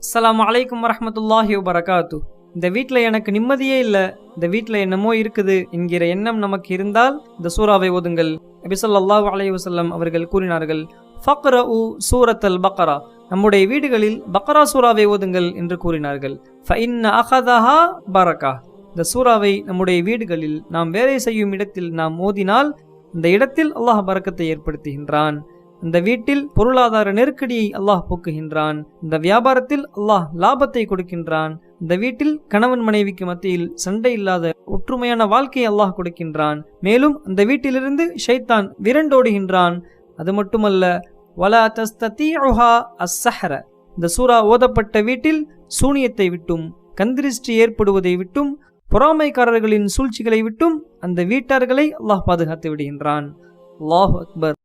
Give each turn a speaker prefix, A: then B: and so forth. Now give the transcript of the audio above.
A: அஸ்ஸலாமு அலைக்கும் வரஹ்மத்துல்லாஹி வபரகாத்து. இந்த வீட்டில் எனக்கு நிம்மதியே இல்லை, இந்த வீட்டில் என்னமோ இருக்குது என்கிற எண்ணம் நமக்கு இருந்தால் இந்த சூறாவை ஓதுங்கள். நபி ஸல்லல்லாஹு அலைஹி வஸல்லம் அவர்கள் கூறினார்கள், ஃபக்ரஉ சூரத்தல் பக்ரா, நம்முடைய வீடுகளில் பக்ரா சூறாவை ஓதுங்கள் என்று கூறினார்கள். ஃபஇன்ன அஹதஹா பரக்கா, இந்த சூறாவை நம்முடைய வீடுகளில் நாம் வேலை செய்யும் இடத்தில் நாம் ஓதினால் இந்த இடத்தில் அல்லாஹ் பரக்கத்தை ஏற்படுத்துகின்றான். இந்த வீட்டில் பொருளாதார நெருக்கடியை அல்லாஹ் போக்குகின்றான். இந்த வியாபாரத்தில் அல்லாஹ் லாபத்தை கொடுக்கின்றான். இந்த வீட்டில் கணவன் மனைவிக்கு மத்தியில் சண்டை இல்லாத ஒற்றுமையான வாழ்க்கையை அல்லாஹ் கொடுக்கின்றான். மேலும் அந்த வீட்டிலிருந்து ஷைத்தான் விரண்டோடுகின்றான். அது மட்டுமல்ல, வலா தஸ்ததீஉஹா அஸ்ஸஹர, இந்த சூரா ஓதப்பட்ட வீட்டில் சூனியத்தை விட்டும் கந்திருஷ்டி ஏற்படுவதை விட்டும் பொறாமைக்காரர்களின் சூழ்ச்சிகளை விட்டும் அந்த வீட்டார்களை அல்லாஹ் பாதுகாத்து விடுகின்றான். அல்லாஹு அக்பர்.